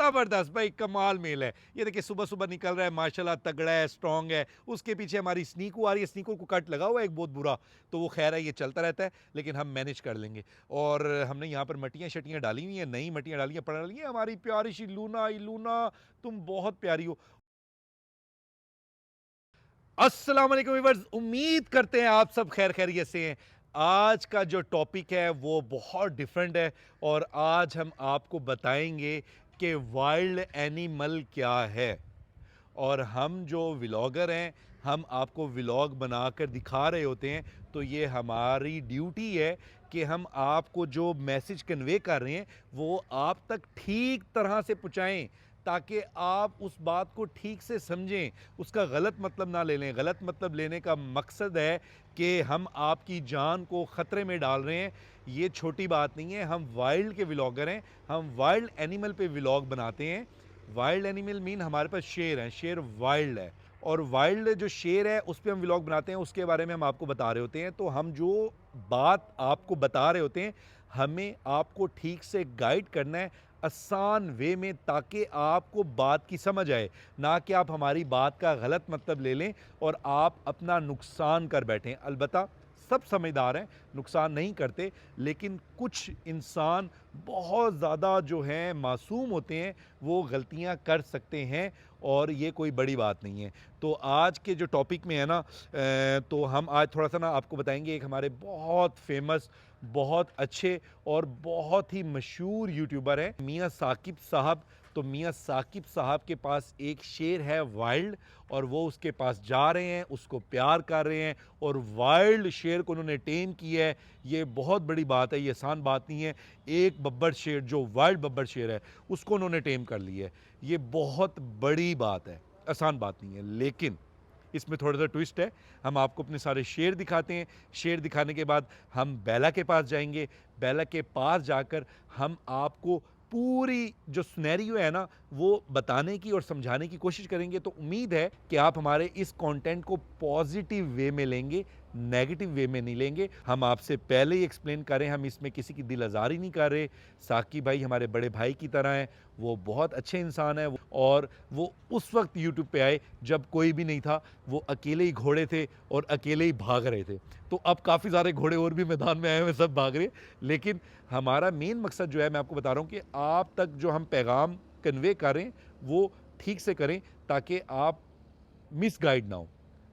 ज़बरदस्त भाई, कमाल मेल है। ये देखिए सुबह-सुबह निकल रहा है, माशाल्लाह तगड़ा है, स्ट्रॉन्ग है। उसके पीछे हमारी स्नीकू आ रही है, स्नीकू को कट लगा हुआ है एक बहुत बुरा, तो वो ख़ैर है ये चलता रहता है, लेकिन हम मैनेज कर लेंगे। और हमने यहाँ पर मटियाँ-शटियाँ डाली हुई हैं, नई मटियाँ डाली हैं, पड़ी हैं हमारी प्यारी सी लूना, इलूना तुम बहुत प्यारी हो। अस्सलाम वालेकुम व्यूअर्स, उम्मीद करते हैं आप सब खैरियत से हैं। आज का जो टॉपिक है वो बहुत डिफरेंट है और आज हम आपको बताएंगे कि वाइल्ड एनिमल क्या है। और हम जो व्लॉगर हैं, हम आपको व्लॉग बनाकर दिखा रहे होते हैं, तो ये हमारी ड्यूटी है कि हम आपको जो मैसेज कन्वे कर रहे हैं वो आप तक ठीक तरह से पहुँचाएँ, ताकि आप उस बात को ठीक से समझें, उसका गलत मतलब ना ले लें। गलत मतलब लेने का मकसद है कि हम आपकी जान को ख़तरे में डाल रहे हैं। ये छोटी बात नहीं है, हम वाइल्ड के व्लॉगर हैं, हम वाइल्ड एनिमल पे व्लॉग बनाते हैं। वाइल्ड एनिमल मीन हमारे पास शेर हैं, शेर वाइल्ड है, और वाइल्ड जो शेर है उस पे हम व्लॉग बनाते हैं, उसके बारे में हम आपको बता रहे होते हैं। तो हम जो बात आपको बता रहे होते हैं, हमें आपको ठीक से गाइड करना है आसान वे में, ताकि आपको बात की समझ आए, ना कि आप हमारी बात का गलत मतलब ले लें और आप अपना नुकसान कर बैठें। अलबत्ता सब समझदार हैं, नुकसान नहीं करते, लेकिन कुछ इंसान बहुत ज़्यादा जो हैं मासूम होते हैं, वो गलतियां कर सकते हैं, और ये कोई बड़ी बात नहीं है। तो आज के जो टॉपिक में है ना, तो हम आज थोड़ा सा ना आपको बताएंगे, एक हमारे बहुत फेमस, बहुत अच्छे और बहुत ही मशहूर यूट्यूबर हैं मियाँ साकिब साहब। तो मियाँ साकिब साहब के पास एक शेर है वाइल्ड, और वो उसके पास जा रहे हैं, उसको प्यार कर रहे हैं, और वाइल्ड शेर को उन्होंने टेम किया है। ये बहुत बड़ी बात है, ये आसान बात नहीं है। एक बब्बर शेर जो वाइल्ड बब्बर शेर है, उसको उन्होंने टेम कर लिया है। ये बहुत बड़ी बात है, आसान बात नहीं है। लेकिन इसमें थोड़ा सा ट्विस्ट है। हम आपको अपने सारे शेर दिखाते हैं, शेर दिखाने के बाद हम बेला के पास जाएंगे। बेला के पास जाकर हम आपको पूरी जो सिनेरियो है ना, वो बताने की और समझाने की कोशिश करेंगे। तो उम्मीद है कि आप हमारे इस कंटेंट को पॉजिटिव वे में लेंगे, नेगेटिव वे में नहीं लेंगे। हम आपसे पहले ही एक्सप्लेन करें, हम इसमें किसी की दिल आज़ारी नहीं कर रहे। साकी भाई हमारे बड़े भाई की तरह हैं, वो बहुत अच्छे इंसान हैं, और वो उस वक्त यूट्यूब पे आए जब कोई भी नहीं था। वो अकेले ही घोड़े थे और अकेले ही भाग रहे थे। तो अब काफ़ी सारे घोड़े और भी मैदान में आए हुए, सब भाग रहे हैं। लेकिन हमारा मेन मकसद जो है, मैं आपको बता रहा हूँ कि आप तक जो हम पैगाम कन्वे करें वो ठीक से करें, ताकि आप मिसगाइड ना हो।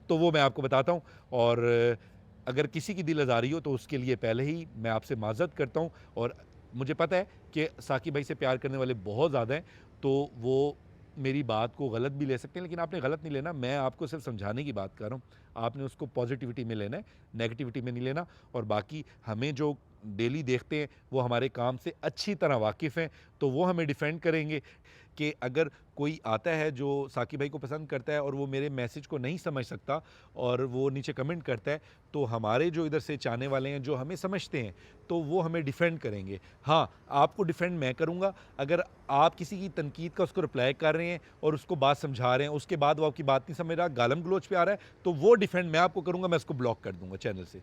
तो वो मैं आपको बताता हूँ। और अगर किसी की दिल आज़ारी हो तो उसके लिए पहले ही मैं आपसे माज़रत करता हूँ। और मुझे पता है कि साकी भाई से प्यार करने वाले बहुत ज़्यादा हैं, तो वो मेरी बात को गलत भी ले सकते हैं, लेकिन आपने गलत नहीं लेना। मैं आपको सिर्फ समझाने की बात कर रहा हूँ, आपने उसको पॉजिटिविटी में लेना है, नेगेटिविटी में नहीं लेना। और बाकी हमें जो डेली देखते हैं वो हमारे काम से अच्छी तरह वाकिफ़ हैं, तो वो हमें डिफेंड करेंगे। कि अगर कोई आता है जो साकी भाई को पसंद करता है और वो मेरे मैसेज को नहीं समझ सकता और वो नीचे कमेंट करता है, तो हमारे जो इधर से चाहने वाले हैं, जो हमें समझते हैं, तो वो हमें डिफेंड करेंगे। हाँ, आपको डिफेंड मैं करूँगा। अगर आप किसी की तनकीद का उसको रिप्लाई कर रहे हैं और उसको बात समझा रहे हैं, उसके बाद वो आपकी बात नहीं समझ रहा, गालम गलोच पे आ रहा है, तो वो डिफेंड मैं आपको करूँगा, मैं उसको ब्लॉक कर दूँगा चैनल से।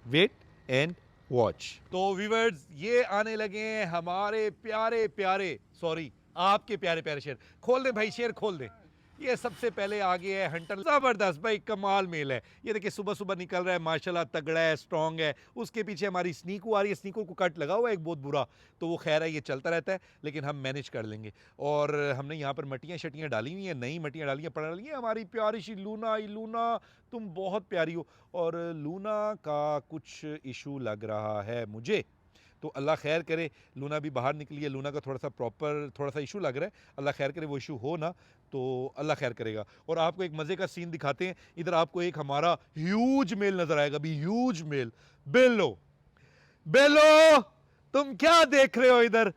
Wait and watch. तो व्यूअर्स, ये आने लगे हैं हमारे प्यारे प्यारे, सॉरी, आपके प्यारे प्यारे शेर। खोल दे भाई, शेर खोल दे। ये सबसे पहले आ गया है हंटर, जबरदस्त भाई, कमाल मेल है। ये देखिए सुबह सुबह निकल रहा है, माशाल्लाह तगड़ा है, स्ट्रॉन्ग है। उसके पीछे हमारी स्नीकू आ रही है, स्नीकू को कट लगा हुआ है एक बहुत बुरा, तो वो खैर है ये चलता रहता है, लेकिन हम मैनेज कर लेंगे। और हमने यहाँ पर मटियाँ शटियाँ डाली हुई हैं, नई मटियाँ डाली हैं, पड़ी हैं हमारी प्यारी सी लूना, लूना तुम बहुत प्यारी हो। और लूना का कुछ इशू लग रहा है मुझे, तो अल्लाह खैर करे। लूना भी बाहर निकली है, लूना का थोड़ा सा इशू लग रहा है। अल्लाह खैर करे, वो इशू हो ना, तो अल्लाह खैर करेगा। और आपको एक मज़े का सीन दिखाते हैं। इधर आपको एक हमारा ह्यूज मेल नज़र आएगा, अभी ह्यूज मेल। बेलो, बेलो, तुम क्या देख रहे हो इधर?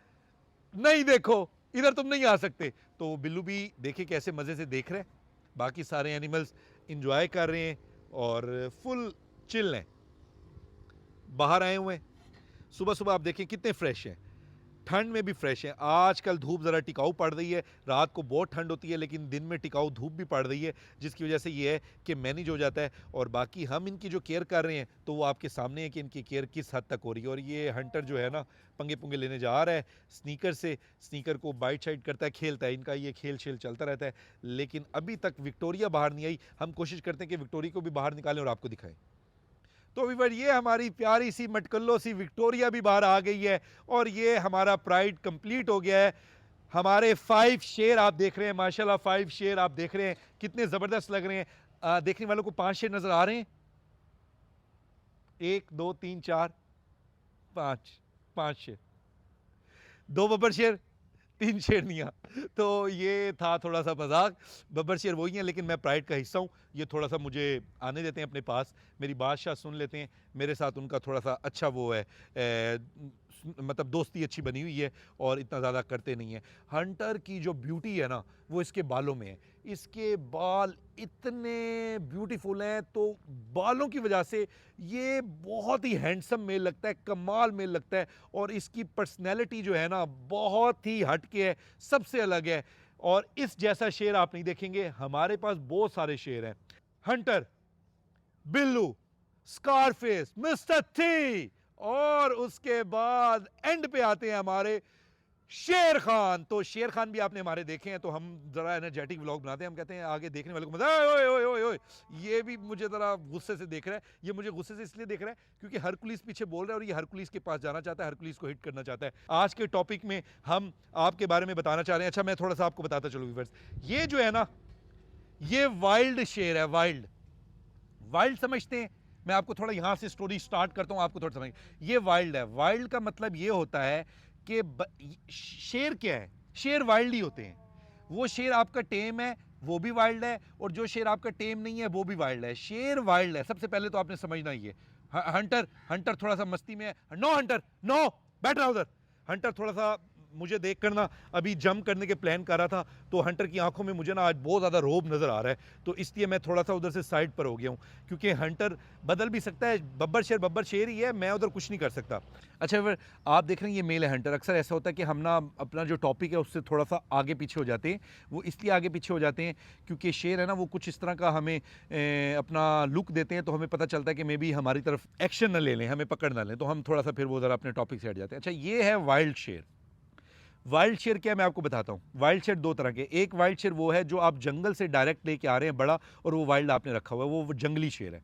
नहीं देखो, इधर तुम नहीं आ सकते। तो बिल्लू भी देखिए कैसे मज़े से देख रहे हैं, बाकी सारे एनिमल्स इंजॉय कर रहे हैं और फुल चिल हैं, बाहर आए हुए हैं। सुबह सुबह आप देखें कितने फ्रेश हैं। ठंड में भी फ्रेश है। आजकल धूप ज़रा टिकाऊ पड़ रही है, रात को बहुत ठंड होती है लेकिन दिन में टिकाऊ धूप भी पड़ रही है, जिसकी वजह से ये है कि मैनेज हो जाता है। और बाकी हम इनकी जो केयर कर रहे हैं तो वो आपके सामने है कि इनकी केयर किस हद तक हो रही है। और ये हंटर जो है ना, पंगे पुंगे लेने जा रहा है स्नीकर से, स्नीकर को बाइट साइड करता है, खेलता है, इनका ये खेल शेल चलता रहता है। लेकिन अभी तक विक्टोरिया बाहर नहीं आई। हम कोशिश करते हैं कि विक्टोरिया को भी बाहर निकालें और आपको दिखाएं। तो वीवर, ये हमारी प्यारी सी मटकल्लो सी विक्टोरिया भी बाहर आ गई है और ये हमारा प्राइड कंप्लीट हो गया है। हमारे 5 शेर आप देख रहे हैं, माशाल्लाह 5 शेर आप देख रहे हैं, कितने ज़बरदस्त लग रहे हैं। देखने वालों को 5 शेर नज़र आ रहे हैं? 1 2 3 4 5, 5 शेर, 2 बब्बर शेर, 3 शेरनियाँ। तो ये था थोड़ा सा मजाक। बब्बर शेर वही हैं लेकिन मैं प्राइड का हिस्सा हूँ। ये थोड़ा सा मुझे आने देते हैं अपने पास, मेरी बादशाह सुन लेते हैं। मेरे साथ उनका थोड़ा सा अच्छा वो है, मतलब दोस्ती अच्छी बनी हुई है और इतना ज़्यादा करते नहीं हैं। हंटर की जो ब्यूटी है ना, वो इसके बालों में है। इसके बाल इतने ब्यूटीफुल हैं, तो बालों की वजह से ये बहुत ही हैंडसम मेल लगता है, कमाल मेल लगता है। और इसकी पर्सनैलिटी जो है ना, बहुत ही हटके है, सबसे अलग है। और इस जैसा शेर आप नहीं देखेंगे। हमारे पास बहुत सारे शेर हैं, हंटर, बिल्लू, स्कारफेस, मिस्टर थी, और उसके बाद एंड पे आते हैं हमारे शेर खान। तो शेर खान भी आपने हमारे देखे हैं, तो हम जरा एनर्जेटिक व्लॉग बनाते हैं। हम कहते हैं आगे देखने वाले को मजा, ओए ओए ओए ओए, ये भी मुझे जरा गुस्से से देख रहा है। ये मुझे गुस्से से इसलिए देख रहा है क्योंकि हरकुलिस पीछे बोल रहा है और ये हरकुलिस के पास जाना चाहता है, हरकुलिस को हिट करना चाहता है। आज के टॉपिक में हम आपके बारे में बताना चाह रहे हैं। अच्छा, मैं थोड़ा सा आपको बताता चलूं व्यूअर्स, ये जो है ना, ये वाइल्ड शेर है। वाइल्ड, वाइल्ड समझते हैं? मैं आपको थोड़ा यहां से स्टोरी स्टार्ट करता हूं, आपको थोड़ा समझ। ये वाइल्ड है। वाइल्ड का मतलब ये होता है कि शेर क्या है? शेर वाइल्ड ही होते हैं। वो शेर आपका टेम है, वो भी वाइल्ड है, और जो शेर आपका टेम नहीं है वो भी वाइल्ड है। शेर वाइल्ड है, सबसे पहले तो आपने समझना ही है। हंटर, हंटर थोड़ा सा मस्ती में है। नो हंटर, नो, बैठ रहा उधर। हंटर थोड़ा सा मुझे देख कर ना अभी जंप करने के प्लान कर रहा था, तो हंटर की आंखों में मुझे ना आज बहुत ज़्यादा रोब नज़र आ रहा है, तो इसलिए मैं थोड़ा सा उधर से साइड पर हो गया हूँ, क्योंकि हंटर बदल भी सकता है। बब्बर शेर ही है, मैं उधर कुछ नहीं कर सकता। अच्छा, फिर आप देख रहे हैं ये मेल है हंटर। अक्सर ऐसा होता है कि हम ना अपना जो टॉपिक है उससे थोड़ा सा आगे पीछे हो जाते हैं। वो इसलिए आगे पीछे हो जाते हैं क्योंकि शेर है ना, वो कुछ इस तरह का हमें अपना लुक देते हैं, तो हमें पता चलता है कि मे बी हमारी तरफ एक्शन न ले लें, हमें पकड़ ना लें, तो हम थोड़ा सा फिर वो ज़रा अपने टॉपिक से हट जाते हैं। अच्छा, ये है वाइल्ड शेर। वाइल्ड शेर क्या, मैं आपको बताता हूँ। वाइल्ड शेर दो तरह के। एक वाइल्ड शेर वो है जो आप जंगल से डायरेक्ट लेके आ रहे हैं बड़ा, और वो वाइल्ड आपने रखा हुआ है, वो जंगली शेर है,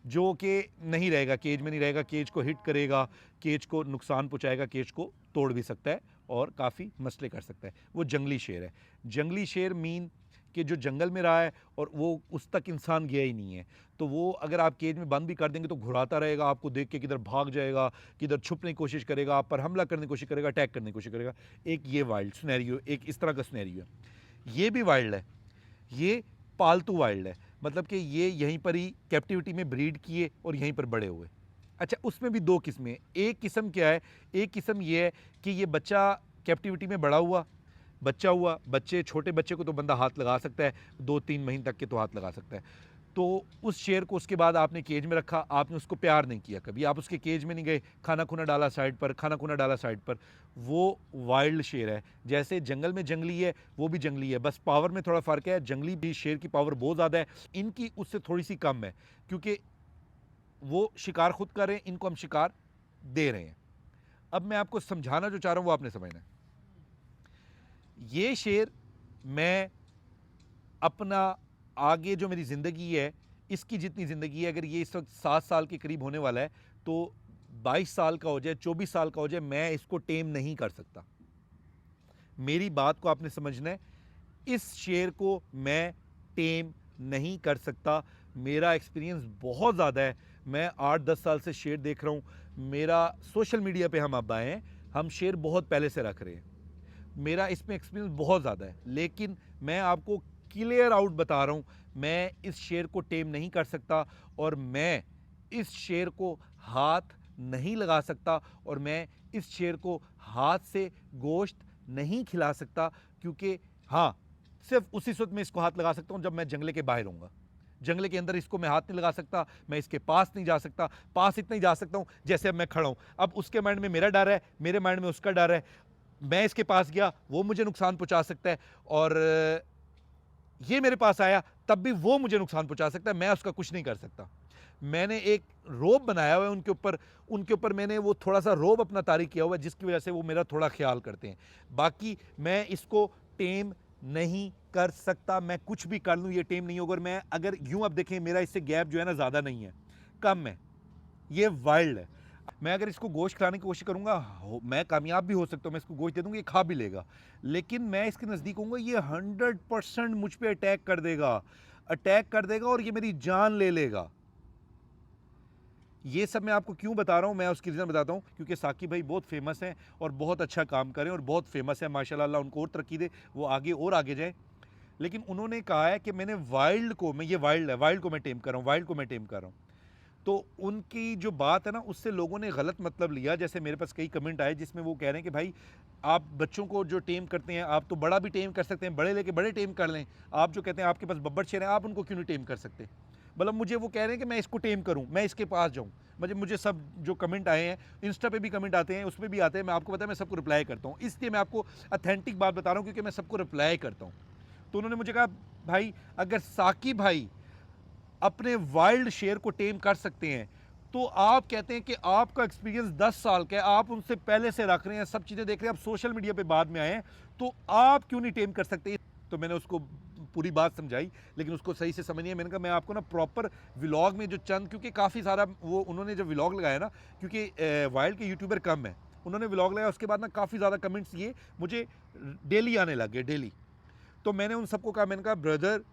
जो कि नहीं रहेगा, केज में नहीं रहेगा, केज को हिट करेगा, केज को नुकसान पहुंचाएगा, केज को तोड़ भी सकता है और काफ़ी मसले कर सकता है। वो जंगली शेर है। जंगली शेर मीन कि जो जंगल में रहा है और वो उस तक इंसान गया ही नहीं है, तो वो अगर आप केज में बंद भी कर देंगे तो घुराता रहेगा, आपको देख के किधर भाग जाएगा, किधर छुपने की कोशिश करेगा, आप पर हमला करने की कोशिश करेगा, अटैक करने की कोशिश करेगा। एक ये वाइल्ड स्नैरियो, एक इस तरह का स्नैरियो है। ये भी वाइल्ड है, ये पालतू वाइल्ड है, मतलब कि ये यहीं पर ही कैप्टिविटी में ब्रीड किए और यहीं पर बड़े हुए। अच्छा, उसमें भी दो किस्में हैं। एक किस्म क्या है? एक किस्म ये है कि ये बच्चा कैप्टिविटी में बड़ा हुआ, बच्चा हुआ, बच्चे, छोटे बच्चे को तो बंदा हाथ लगा सकता है, 2-3 महीने तक के तो हाथ लगा सकता है। तो उस शेर को उसके बाद आपने केज में रखा, आपने उसको प्यार नहीं किया कभी, आप उसके केज में नहीं गए, खाना खुना डाला साइड पर, खाना खुना डाला साइड पर, वो वाइल्ड शेर है। जैसे जंगल में जंगली है, वो भी जंगली है, बस पावर में थोड़ा फ़र्क है। जंगली भी शेर की पावर बहुत ज़्यादा है, इनकी उससे थोड़ी सी कम है, क्योंकि वो शिकार खुद कर रहे हैं, इनको हम शिकार दे रहे हैं। अब मैं आपको समझाना जो चाह रहा हूँ वो आपने समझना है। ये शेर, मैं अपना आगे जो मेरी ज़िंदगी है, इसकी जितनी ज़िंदगी है, अगर ये इस वक्त 7 साल के करीब होने वाला है, तो 22 साल का हो जाए, 24 साल का हो जाए, मैं इसको टेम नहीं कर सकता। मेरी बात को आपने समझना है। इस शेर को मैं टेम नहीं कर सकता। मेरा एक्सपीरियंस बहुत ज़्यादा है। मैं 8-10 साल से शेर देख रहा हूँ। मेरा सोशल मीडिया पे हम अब आए हैं, हम शेर बहुत पहले से रख रहे हैं। मेरा इसमें एक्सपीरियंस बहुत ज़्यादा है, लेकिन मैं आपको क्लियर आउट बता रहा हूँ, मैं इस शेर को टेम नहीं कर सकता, और मैं इस शेर को हाथ नहीं लगा सकता, और मैं इस शेर को हाथ से गोश्त नहीं खिला सकता, क्योंकि हाँ, सिर्फ उसी सूरत में इसको हाथ लगा सकता हूँ जब मैं जंगले के बाहर होऊंगा। जंगले के अंदर इसको मैं हाथ नहीं लगा सकता, मैं इसके पास नहीं जा सकता, पास इतना ही जा सकता हूँ जैसे अब मैं खड़ा हूँ। अब उसके माइंड में मेरा डर है, मेरे माइंड में उसका डर है, मैं इसके पास गया वो मुझे नुकसान पहुंचा सकता है, और ये मेरे पास आया तब भी वो मुझे नुकसान पहुंचा सकता है, मैं उसका कुछ नहीं कर सकता। मैंने एक रोब बनाया हुआ है उनके ऊपर मैंने वो थोड़ा सा रोब अपना तारी किया हुआ है, जिसकी वजह से वो मेरा थोड़ा ख्याल करते हैं। बाकी मैं इसको टेम नहीं कर सकता, मैं कुछ भी कर लूँ ये टेम नहीं होगा। और मैं अगर यूं, अब देखें मेरा इससे गैप जो है ना ज़्यादा नहीं है, कम है, ये वाइल्ड है। मैं अगर इसको गोश्त खिलाने की कोशिश करूंगा, मैं कामयाब भी हो सकता हूँ, मैं इसको गोश्त दे दूंगा, ये खा भी लेगा, लेकिन मैं इसके नज़दीक होऊंगा, ये 100% मुझ पर अटैक कर देगा और ये मेरी जान ले लेगा। ये सब मैं आपको क्यों बता रहा हूँ, मैं उसकी रीज़न बताता हूँ, क्योंकि साकिब भाई बहुत फेमस हैं और बहुत अच्छा काम करें और बहुत फेमस है माशाल्लाह, अल्लाह उनको और तरक्की दे, वो आगे और आगे जाए। लेकिन उन्होंने कहा है कि मैंने वाइल्ड को, मैं ये वाइल्ड को मैं टेम कर रहा हूँ, वाइल्ड को मैं टेम कर रहा हूँ। तो उनकी जो बात है ना, उससे लोगों ने गलत मतलब लिया। जैसे मेरे पास कई कमेंट आए जिसमें वो कह रहे हैं कि भाई आप बच्चों को जो टेम करते हैं, आप तो बड़ा भी टेम कर सकते हैं, बड़े लेके बड़े टेम कर लें, आप जो कहते हैं आपके पास बब्बर शेर है, आप उनको क्यों नहीं टेम कर सकते। मतलब मुझे वो कह रहे हैं कि मैं इसको टेम करूं, मैं इसके पास जाऊं। मुझे सब जो कमेंट आए हैं, इंस्टा पे भी कमेंट आते हैं, उसमें भी आते हैं, मैं आपको पता है मैं सबको रिप्लाई करता हूँ, इसलिए मैं आपको अथेंटिक बात बता रहा हूँ क्योंकि मैं सबको रिप्लाई करता हूँ। तो उन्होंने मुझे कहा भाई अगर साकिब भाई अपने वाइल्ड शेर को टेम कर सकते हैं, तो आप कहते हैं कि आपका एक्सपीरियंस 10 साल का है, आप उनसे पहले से रख रहे हैं, सब चीज़ें देख रहे हैं, आप सोशल मीडिया पे बाद में आए हैं, तो आप क्यों नहीं टेम कर सकते। तो मैंने उसको पूरी बात समझाई, लेकिन उसको सही से समझ नहीं है। मैंने कहा मैं आपको ना प्रॉपर व्लॉग में जो चंद, क्योंकि काफ़ी सारा वो उन्होंने जो व्लॉग लगाया ना, क्योंकि वाइल्ड के यूट्यूबर कम है, उन्होंने व्लॉग लगाया, उसके बाद ना काफ़ी ज़्यादा कमेंट्स ये मुझे डेली आने लग गए, डेली। तो मैंने उन सबको कहा, मैंने कहा ब्रदर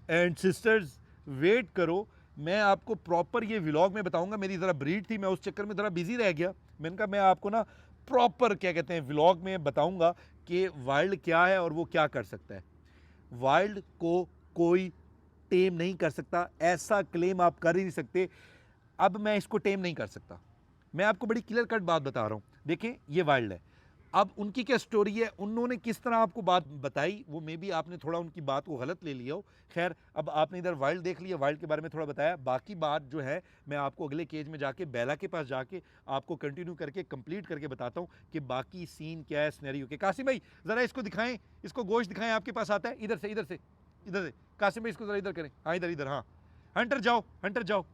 एंड सिस्टर्स वेट करो, मैं आपको प्रॉपर ये व्लॉग में बताऊंगा। मेरी ज़रा ब्रीड थी, मैं उस चक्कर में ज़रा बिजी रह गया। मैंने कहा मैं आपको ना प्रॉपर क्या कहते हैं व्लॉग में बताऊंगा कि वाइल्ड क्या है और वो क्या कर सकता है। वाइल्ड को कोई टेम नहीं कर सकता, ऐसा क्लेम आप कर ही नहीं सकते। अब मैं इसको टेम नहीं कर सकता, मैं आपको बड़ी क्लियर कट बात बता रहा हूँ। देखें ये वाइल्ड है, अब उनकी क्या स्टोरी है, उन्होंने किस तरह आपको बात बताई, वो मे बी आपने थोड़ा उनकी बात को गलत ले लिया हो। खैर अब आपने इधर वाइल्ड देख लिया, वाइल्ड के बारे में थोड़ा बताया, बाकी बात जो है मैं आपको अगले केज में जाके बेला के पास जाके आपको कंटिन्यू करके कंप्लीट करके बताता हूँ कि बाकी सीन क्या है स्नैरियो के। कासिम भाई ज़रा इसको दिखाएं, इसको गोश्त दिखाएं, आपके पास आता है, इधर से इधर से इधर से। कासिम भाई इसको ज़रा इधर करें, हाँ इधर इधर, हाँ हंटर जाओ, हंटर जाओ।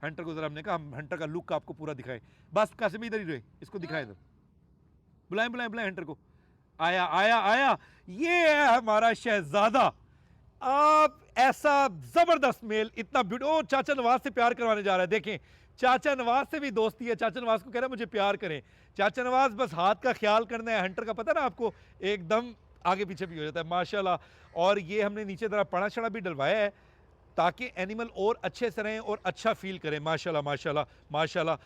हंटर को ज़रा हमने कहा हम हंटर का लुक आपको पूरा दिखाएं। बस कासिम इधर ही रहे, इसको दिखाएं इधर, बुलाएं बुलाएं बुलाएं हंटर को। आया आया आया, ये है हमारा शहजादा। आप ऐसा जबरदस्त मेल, इतना ब्यूटी, चाचा नवाज से प्यार करवाने जा रहा है। देखें चाचा नवाज से भी दोस्ती है, चाचा नवाज को कह रहा है मुझे प्यार करें। चाचा नवाज बस हाथ का ख्याल करना है, हंटर का पता ना आपको एकदम आगे पीछे भी हो जाता है माशाल्लाह। और ये हमने नीचे जरा पड़ा छड़ा भी डलवाया है ताकि एनिमल और अच्छे से रहें और अच्छा फील करें। माशाल्लाह माशाल्लाह माशाल्लाह,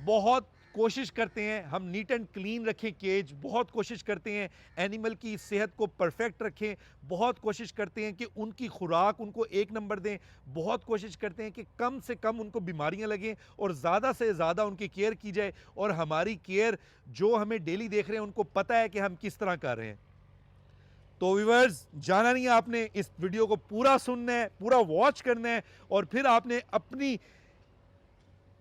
बहुत कोशिश करते हैं हम नीट एंड क्लीन रखें केज, बहुत कोशिश करते हैं एनिमल की सेहत को परफेक्ट रखें, बहुत कोशिश करते हैं कि उनकी खुराक उनको एक नंबर दें, बहुत कोशिश करते हैं कि कम से कम उनको बीमारियां लगें और ज़्यादा से ज़्यादा उनकी केयर की जाए। और हमारी केयर जो हमें डेली देख रहे हैं उनको पता है कि हम किस तरह कर रहे हैं। तो व्यूअर्स जाना नहीं है आपने, इस वीडियो को पूरा सुनना है, पूरा वॉच करना है और फिर आपने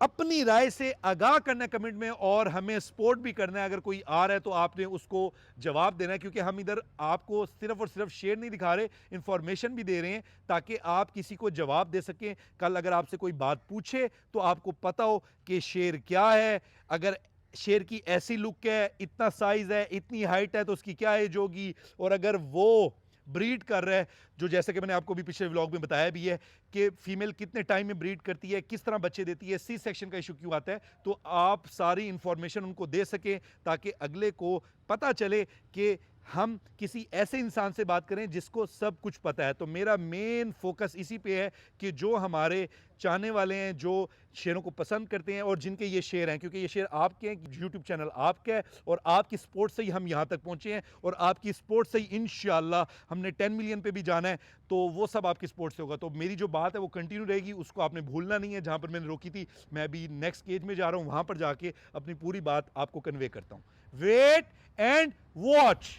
अपनी राय से आगाह करना है कमेंट में, और हमें सपोर्ट भी करना है। अगर कोई आ रहा है तो आपने उसको जवाब देना है, क्योंकि हम इधर आपको सिर्फ और सिर्फ शेर नहीं दिखा रहे, इंफॉर्मेशन भी दे रहे हैं ताकि आप किसी को जवाब दे सकें। कल अगर आपसे कोई बात पूछे तो आपको पता हो कि शेर क्या है, अगर शेर की ऐसी लुक है, इतना साइज है, इतनी हाइट है तो उसकी क्या एज होगी, और अगर वो ब्रीड कर रहा है, जो जैसे कि मैंने आपको भी पिछले व्लॉग में बताया भी है कि फीमेल कितने टाइम में ब्रीड करती है, किस तरह बच्चे देती है, सी सेक्शन का इशू क्यों आता है, तो आप सारी इंफॉर्मेशन उनको दे सकें ताकि अगले को पता चले कि हम किसी ऐसे इंसान से बात करें जिसको सब कुछ पता है। तो मेरा मेन फोकस इसी पे है कि जो हमारे चाहने वाले हैं, जो शेरों को पसंद करते हैं और जिनके ये शेर हैं, क्योंकि ये शेर आपके हैं, यूट्यूब चैनल आपका है और आपकी सपोर्ट से ही हम यहाँ तक पहुँचे हैं, और आपकी सपोर्ट से ही इंशाल्लाह हमने 10 मिलियन पे भी जाना है, तो वो सब आपकी सपोर्ट से होगा। तो मेरी जो बात है वो कंटिन्यू रहेगी, उसको आपने भूलना नहीं है। जहाँ पर मैंने रोकी थी, मैं अभी नेक्स्ट स्टेज में जा रहा हूँ, वहाँ पर जाके अपनी पूरी बात आपको कन्वे करता हूँ। Wait and watch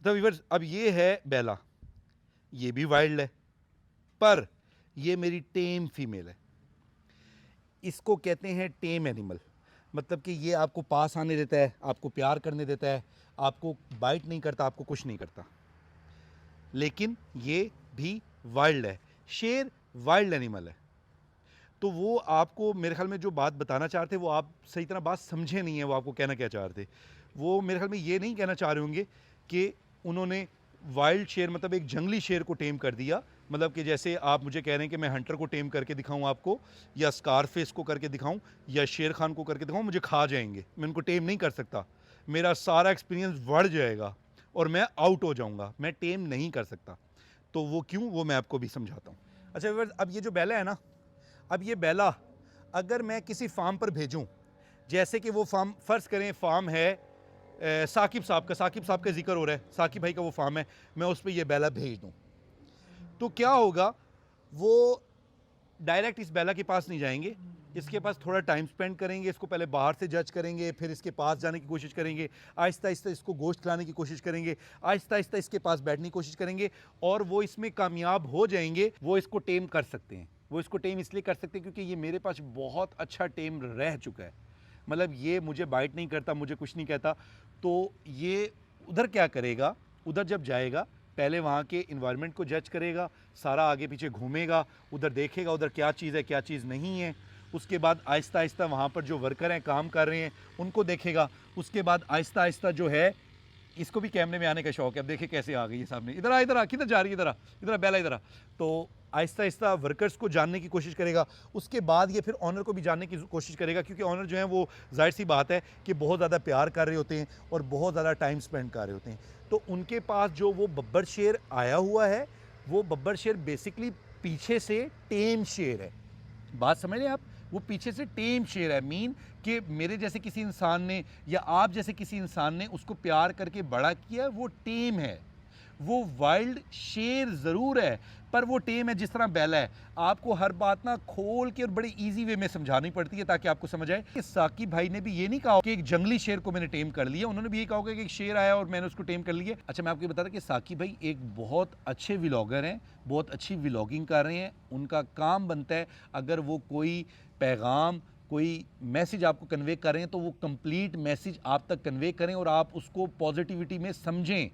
the viewers. अब ये है बेला, ये भी वाइल्ड है, पर ये मेरी टेम फीमेल है। इसको कहते हैं टेम एनिमल, मतलब कि ये आपको पास आने देता है, आपको प्यार करने देता है, आपको बाइट नहीं करता, आपको कुछ नहीं करता, लेकिन ये भी वाइल्ड है। शेर वाइल्ड एनिमल है। तो वो आपको मेरे ख्याल में जो बात बताना चाह रहे थे वो आप सही तरह बात समझे नहीं है। वो आपको कहना क्या चाह रहे थे, वो मेरे ख्याल में ये नहीं कहना चाह रहे होंगे कि उन्होंने वाइल्ड शेर मतलब एक जंगली शेर को टेम कर दिया, मतलब कि जैसे आप मुझे कह रहे हैं कि मैं हंटर को टेम करके दिखाऊं आपको, या स्कारफेस को करके दिखाऊं, या शेर खान को करके दिखाऊं, मुझे खा जाएंगे, मैं उनको टेम नहीं कर सकता, मेरा सारा एक्सपीरियंस बढ़ जाएगा और मैं आउट हो जाऊंगा, मैं टेम नहीं कर सकता। तो वो क्यों, वो मैं आपको भी समझाता हूँ। अच्छा व्यूअर्स, अब ये जो बैला है ना, अब ये बैला अगर मैं किसी फार्म पर भेजूं, जैसे कि वो फार्म फ़र्ज़ करें फार्म है साकिब साहब का जिक्र हो रहा है, साकिब भाई का वो फार्म है, मैं उस पर ये बैला भेज दूं, तो क्या होगा, वो डायरेक्ट इस बैला के पास नहीं जाएंगे, इसके पास थोड़ा टाइम स्पेंड करेंगे, इसको पहले बाहर से जज करेंगे, फिर इसके पास जाने की कोशिश करेंगे, आहिस्ता आहिस्ता इसको गोश्त खिलाने की कोशिश करेंगे, आहिस्ता आहिस्ता इसके पास बैठने की कोशिश करेंगे, और वो इसमें कामयाब हो जाएंगे। वो इसको टेम कर सकते हैं। वो इसको टेम इसलिए कर सकते हैं क्योंकि ये मेरे पास बहुत अच्छा टेम रह चुका है, मतलब ये मुझे बाइट नहीं करता, मुझे कुछ नहीं कहता। तो ये उधर क्या करेगा, उधर जब जाएगा पहले वहाँ के इन्वायरमेंट को जज करेगा, सारा आगे पीछे घूमेगा, उधर देखेगा उधर क्या चीज़ है क्या चीज़ नहीं है, उसके बाद आहिस्ता आहिस्ता वहाँ पर जो वर्कर हैं काम कर रहे हैं उनको देखेगा, उसके बाद आहिस्ता आहिस्ता जो है, इसको भी कैमरे में आने का शौक है, अब देखिए कैसे आ गई है सामने, इधर आ किधर जा रही है, इधर आ बेला इधर आ। तो आहिस्ता आहिस्ता वर्कर्स को जानने की कोशिश करेगा, उसके बाद ये फिर ऑनर को भी जानने की कोशिश करेगा, क्योंकि ऑनर जो है वो जाहिर सी बात है कि बहुत ज़्यादा प्यार कर रहे होते हैं और बहुत ज़्यादा टाइम स्पेंड कर रहे होते हैं। तो उनके पास जो वो बब्बर शेर आया हुआ है, वो बब्बर शेर बेसिकली पीछे से टेम शेर है, बात समझ रहे हैं आप, वो पीछे से टेम शेर है, मीन कि मेरे जैसे किसी इंसान ने या आप जैसे किसी इंसान ने उसको प्यार करके बड़ा किया, वो टेम है। वो वाइल्ड शेर ज़रूर है पर वो टेम है, जिस तरह बैला है। आपको हर बात ना खोल के और बड़े इजी वे में समझानी पड़ती है ताकि आपको समझ आए। कि साकिब भाई ने भी ये नहीं कहा कि एक जंगली शेर को मैंने टेम कर लिया, उन्होंने भी ये कहा होगा कि एक शेर आया और मैंने उसको टेम कर लिया। अच्छा, मैं आपको बता रहा कि साकिब भाई एक बहुत अच्छे व्लॉगर हैं, बहुत अच्छी व्लॉगिंग कर रहे हैं। उनका काम बनता है अगर वो कोई पैगाम, कोई मैसेज आपको कन्वे कर रहे हैं तो वो कंप्लीट मैसेज आप तक कन्वे करें और आप उसको पॉजिटिविटी में समझें।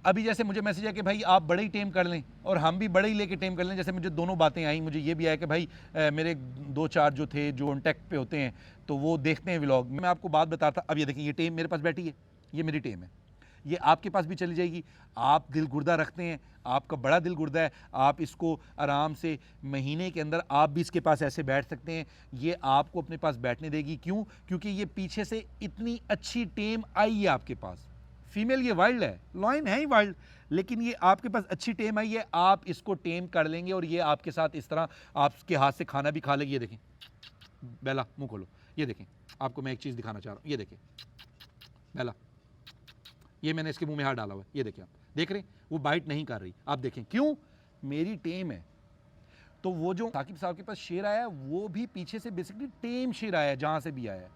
अभी जैसे मुझे मैसेज है कि भाई आप बड़े ही टेम कर लें और हम भी बड़े ही लेके टेम कर लें, जैसे मुझे दोनों बातें आई, मुझे ये भी आया कि भाई मेरे 2-4 जो थे जो कॉन्टैक्ट पे होते हैं तो वो देखते हैं व्लॉग। मैं आपको बात बता रहा था, अब ये देखिए ये टेम मेरे पास बैठी है, ये मेरी टेम है, ये आपके पास भी चली जाएगी। आप दिल गुर्दा रखते हैं, आपका बड़ा दिल गुर्दा है, आप इसको आराम से महीने के अंदर आप भी इसके पास ऐसे बैठ सकते हैं, ये आपको अपने पास बैठने देगी। क्यों? क्योंकि ये पीछे से इतनी अच्छी टेम आई है आपके पास। फीमेल ये वाइल्ड है, लॉयन है ही वाइल्ड, लेकिन ये आपके पास अच्छी टेम आई है, आप इसको टेम कर लेंगे और ये आपके साथ इस तरह आपके हाथ से खाना भी खा लेगी। ये देखें बेला, मुंह खोलो, ये देखें, आपको मैं एक चीज़ दिखाना चाह रहा हूँ, ये देखें बेला, ये मैंने इसके मुंह में हाथ डाला हुआ है, ये देखिए, आप देख रहे हैं वो बाइट नहीं कर रही, आप देखें क्यों, मेरी टेम है। तो वो जो साकिब साहब के पास शेर आया है वो भी पीछे से बेसिकली टेम शेर आया है, जहां से भी आया है,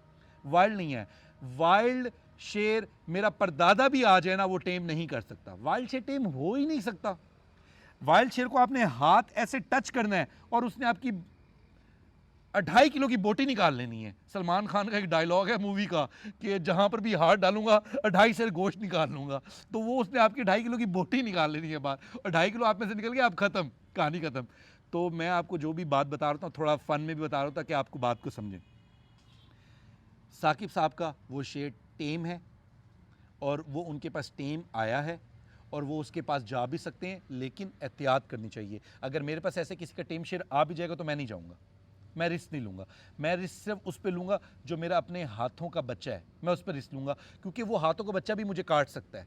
वाइल्ड नहीं है। वाइल्ड शेर मेरा परदादा भी आ जाए ना, वो टेम नहीं कर सकता, वाइल्ड शेर टेम हो ही नहीं सकता। वाइल्ड शेर को आपने हाथ ऐसे टच करना है और उसने आपकी 2.5 किलो की बोटी निकाल लेनी है। सलमान खान का एक डायलॉग है मूवी का कि जहां पर भी हाथ डालूंगा 2.5 सेर गोश्त निकाल लूंगा, तो वो उसने आपकी 2.5 किलो की बोटी निकाल लेनी है बाहर, और 2.5 किलो आप में से निकल गया, आप खत्म, कहानी खत्म। तो मैं आपको जो भी बात बता रहा था थोड़ा फन में भी बता रहा था कि आपको बात को समझें। साकिब साहब का वो शेर टेम है और वो उनके पास टेम आया है और वो उसके पास जा भी सकते हैं, लेकिन एहतियात करनी चाहिए। अगर मेरे पास ऐसे किसी का टेम शेर आ भी जाएगा तो मैं नहीं जाऊँगा, मैं रिस्क नहीं लूँगा। मैं रिस्क सिर्फ उस पर लूँगा जो मेरा अपने हाथों का बच्चा है, मैं उस पर रिस्क लूँगा, क्योंकि वो हाथों का बच्चा भी मुझे काट सकता है।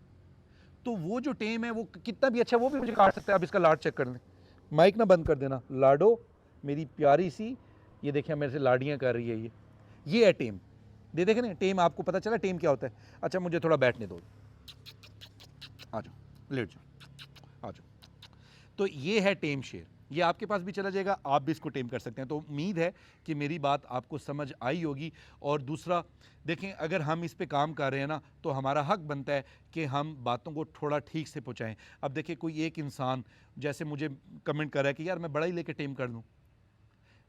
तो वो जो टेम है वो कितना भी अच्छा, वो भी मुझे काट सकता है। आप इसका लाड चेक कर लें, माइक ना बंद कर देना। लाडो मेरी प्यारी सी, ये देखिए मेरे से लाडियाँ कर रही है, ये है टेम। दे देखें ना टेम, आपको पता चला टेम क्या होता है। अच्छा मुझे थोड़ा बैठने दो, आ जाओ, लेट जाओ, आ जाओ। तो ये है टेम शेर, ये आपके पास भी चला जाएगा, आप भी इसको टेम कर सकते हैं। तो उम्मीद है कि मेरी बात आपको समझ आई होगी। और दूसरा देखें, अगर हम इस पे काम कर रहे हैं ना, तो हमारा हक बनता है कि हम बातों को थोड़ा ठीक से पहुँचाएँ। अब देखिए, कोई एक इंसान जैसे मुझे कमेंट कर रहा है कि यार मैं बड़ा ही लेके टेम कर दूँ,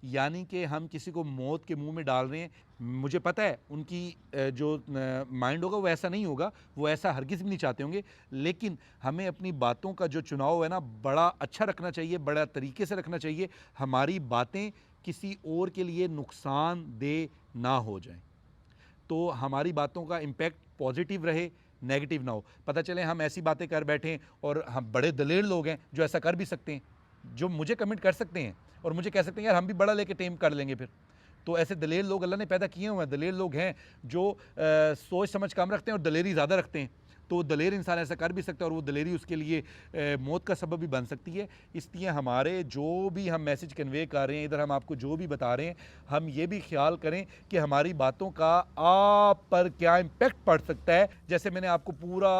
यानी कि हम किसी को मौत के मुंह में डाल रहे हैं। मुझे पता है उनकी जो माइंड होगा वो ऐसा नहीं होगा, वो ऐसा हरगिज़ भी नहीं चाहते होंगे, लेकिन हमें अपनी बातों का जो चुनाव है ना, बड़ा अच्छा रखना चाहिए, बड़ा तरीके से रखना चाहिए। हमारी बातें किसी और के लिए नुकसानदेह ना हो जाएं, तो हमारी बातों का इम्पैक्ट पॉजिटिव रहे, नेगेटिव ना हो। पता चले हम ऐसी बातें कर बैठें, और हम बड़े दलेर लोग हैं जो ऐसा कर भी सकते हैं, जो मुझे कमेंट कर सकते हैं और मुझे कह सकते हैं यार हम भी बड़ा लेके टेम कर लेंगे फिर। तो ऐसे दलेर लोग अल्लाह ने पैदा किए हुए हैं। दलेर लोग हैं जो सोच समझ कम रखते हैं और दलेरी ज़्यादा रखते हैं। तो दलेर इंसान ऐसा कर भी सकता है, और वो दलेरी उसके लिए मौत का सबब भी बन सकती है। इसलिए हमारे जो भी हम मैसेज कन्वे कर रहे हैं, इधर हम आपको जो भी बता रहे हैं, हम ये भी ख्याल करें कि हमारी बातों का आप पर क्या इम्पेक्ट पड़ सकता है। जैसे मैंने आपको पूरा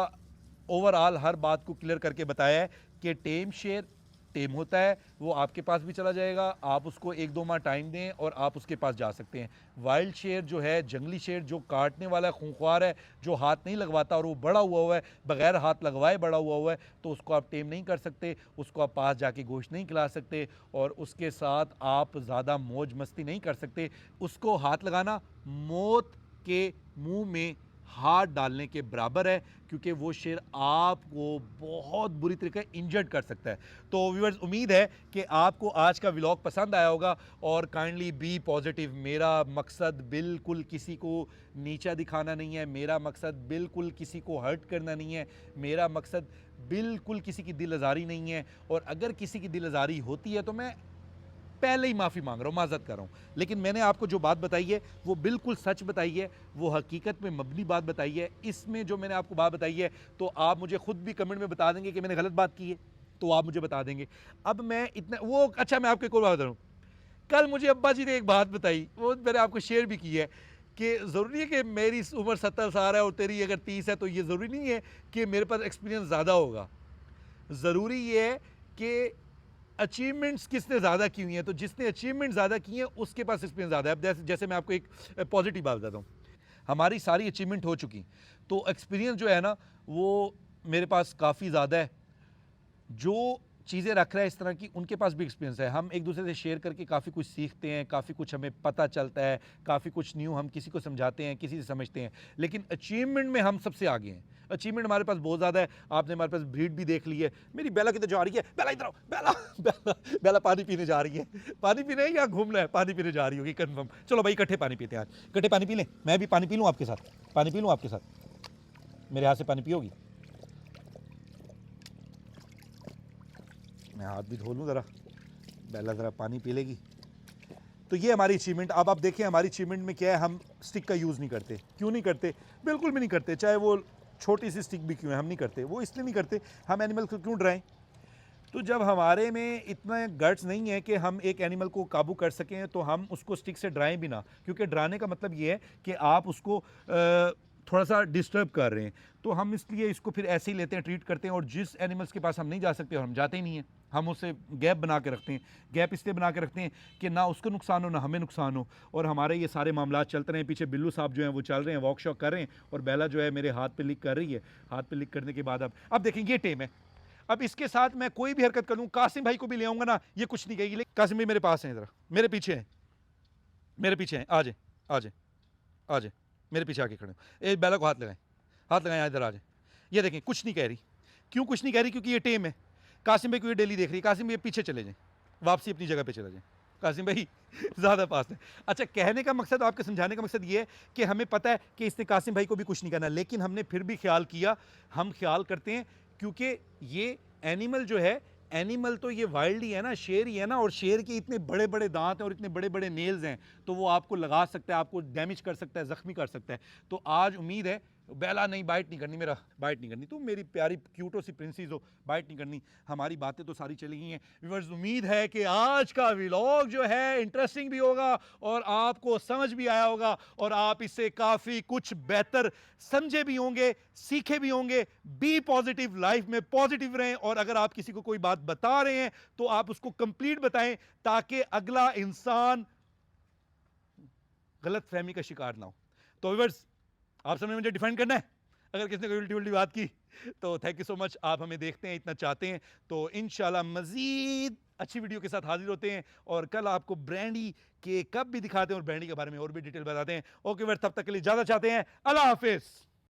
ओवरऑल हर बात को क्लियर करके बताया है कि टेम शेयर टेम होता है, वो आपके पास भी चला जाएगा, आप उसको 1-2 माह टाइम दें और आप उसके पास जा सकते हैं। वाइल्ड शेर जो है, जंगली शेर जो काटने वाला है, खूंखार है, जो हाथ नहीं लगवाता और वो बड़ा हुआ है, बगैर हाथ लगवाए बड़ा हुआ है, तो उसको आप टेम नहीं कर सकते, उसको आप पास जाके गोश्त नहीं खिला सकते, और उसके साथ आप ज़्यादा मौज मस्ती नहीं कर सकते। उसको हाथ लगाना मौत के मुंह में हाथ डालने के बराबर है, क्योंकि वो शेर आपको बहुत बुरी तरीके इंजर्ड कर सकता है। तो व्यूअर्स, उम्मीद है कि आपको आज का व्लॉग पसंद आया होगा, और काइंडली बी पॉजिटिव। मेरा मकसद बिल्कुल किसी को नीचा दिखाना नहीं है, मेरा मकसद बिल्कुल किसी को हर्ट करना नहीं है, मेरा मकसद बिल्कुल किसी की दिल आज़ारी नहीं है। और अगर किसी की दिल आज़ारी होती है तो मैं पहले ही माफ़ी मांग रहा हूँ, माज़रत कर रहा हूँ। लेकिन मैंने आपको जो बात बताई है वो बिल्कुल सच बताई है, वो हकीकत में मबनी बात बताई है। इसमें जो मैंने आपको बात बताई है, तो आप मुझे खुद भी कमेंट में बता देंगे कि मैंने गलत बात की है, तो आप मुझे बता देंगे। अब मैं इतना वो अच्छा, मैं आपको एक और बात बता रहा हूँ। कल मुझे अब्बा जी ने एक बात बताई, वो मैंने आपको शेयर भी की है, कि ज़रूरी है कि मेरी उम्र 70 साल है और तेरी अगर 30 है, तो ये ज़रूरी नहीं है कि मेरे पास एक्सपीरियंस ज़्यादा होगा। ज़रूरी ये है कि अचीवमेंट्स किसने ज़्यादा की हुई हैं, तो जिसने अचीवमेंट ज़्यादा की हैं उसके पास एक्सपीरियंस ज़्यादा है। अब जैसे मैं आपको एक पॉजिटिव बात बताता हूँ, हमारी सारी अचीवमेंट हो चुकी, तो एक्सपीरियंस जो है ना, वो मेरे पास काफ़ी ज़्यादा है। जो चीज़ें रख रहा है इस तरह की, उनके पास भी एक्सपीरियंस है। हम एक दूसरे से शेयर करके काफ़ी कुछ सीखते हैं, काफ़ी कुछ हमें पता चलता है, काफ़ी कुछ न्यू हम किसी को समझाते हैं, किसी से समझते हैं। लेकिन अचीवमेंट में हम सबसे आगे हैं। अचीवमेंट हमारे पास बहुत ज़्यादा है। आपने हमारे पास ब्रीड भी देख ली है। मेरी बेला किधर जा रही है? बेला इधर आओ, बेला बेला बेला पानी पीने जा रही है। पानी पीने है या घूमना है? पानी पीने जा रही होगी कन्फर्म। चलो भाई, इकट्ठे पानी पीते हैं आज। इकट्ठे पानी पी लें, मैं भी पानी पी लूँ आपके साथ, पानी पी लूँ आपके साथ। मेरे हाथ से पानी पियोगी? मैं हाथ भी धो लूँ ज़रा, बेला ज़रा पानी पी लेगी। तो ये हमारी अचीवमेंट। अब आप देखें हमारी अचीवमेंट में क्या है, हम स्टिक का यूज़ नहीं करते। क्यों नहीं करते? बिल्कुल भी नहीं करते, चाहे वो छोटी सी स्टिक भी क्यों है, हम नहीं करते। वो इसलिए नहीं करते, हम एनिमल को क्यों डराएं? तो जब हमारे में इतना गट्स नहीं है कि हम एक एनिमल को काबू कर सकें, तो हम उसको स्टिक से डराएं भी ना, क्योंकि डराने का मतलब ये है कि आप उसको थोड़ा सा डिस्टर्ब कर रहे हैं। तो हम इसलिए इसको फिर ऐसे ही लेते हैं, ट्रीट करते हैं। और जिस एनिमल्स के पास हम नहीं जा सकते और हम जाते ही नहीं हैं, हम उससे गैप बना के रखते हैं। गैप इसलिए बना के रखते हैं कि ना उसको नुकसान हो, ना हमें नुकसान हो, और हमारे ये सारे मामला चलते रहे। पीछे बिल्लू साहब जो हैं वो चल रहे हैं, वॉक शॉक कर रहे हैं, और बेला जो है मेरे हाथ पे लिक कर रही है। हाथ पे लिक करने के बाद अब देखें, ये टेम है। अब इसके साथ मैं कोई भी हरकत करूँ, कासिम भाई को भी ले आऊँगा ना, ये कुछ नहीं कहेगी। लेकिन कासिम भाई मेरे पास हैं, ज़रा मेरे पीछे हैं, मेरे पीछे हैं। आ जाए, आ जाए, आ जाए, मेरे पीछे आके खड़े हो। एक बेला को हाथ लगाएं, हाथ लगाएं, इधर आ जाए। ये देखें, कुछ नहीं कह रही। क्यों कुछ नहीं कह रही? क्योंकि ये टेम है। कासिम भाई को ये डेली देख रही है। कासिम भाई पीछे चले जाएं, वापसी अपनी जगह पे चले जाएं। कासिम भाई ज़्यादा पास है। अच्छा, कहने का मकसद, आपके समझाने का मकसद ये है कि हमें पता है कि इसने कासिम भाई को भी कुछ नहीं करना, लेकिन हमने फिर भी ख्याल किया। हम ख्याल करते हैं क्योंकि ये एनिमल जो है, एनिमल तो ये वाइल्ड ही है ना, शेर ही है ना, और शेर के इतने बड़े बड़े दांत हैं और इतने बड़े बड़े नेल्स हैं, तो वो आपको लगा सकता है, आपको डैमेज कर सकता है, ज़ख्मी कर सकता है। तो आज उम्मीद है बेला नहीं, बाइट नहीं करनी, मेरा बाइट नहीं करनी, तुम मेरी प्यारी क्यूटो सी प्रिंसेस हो, बाइट नहीं करनी। हमारी बातें तो सारी चली गई हैं व्यूअर्स। उम्मीद है कि आज का व्लॉग जो है इंटरेस्टिंग भी होगा और आपको समझ भी आया होगा और आप इससे काफ़ी कुछ बेहतर समझे भी होंगे, सीखे भी होंगे। बी पॉजिटिव, लाइफ में पॉजिटिव रहें और अगर आप किसी को कोई बात बता रहे हैं तो आप उसको कंप्लीट बताएं ताकि अगला इंसान गलत फहमी का शिकार ना हो। तो व्यूअर्स, आप सबने मुझे डिफेंड करना है अगर किसी ने कोई उल्टी उल्टी बात की तो थैंक यू सो मच। आप हमें देखते हैं, इतना चाहते हैं तो इंशाल्लाह मजीद अच्छी वीडियो के साथ हाजिर होते हैं और कल आपको ब्रांडी के कप भी दिखाते हैं और ब्रांडी के बारे में और भी डिटेल बताते हैं। ओके व्यूअर्स, तब तक के लिए ज्यादा चाहते हैं, अल्लाह हाफिज।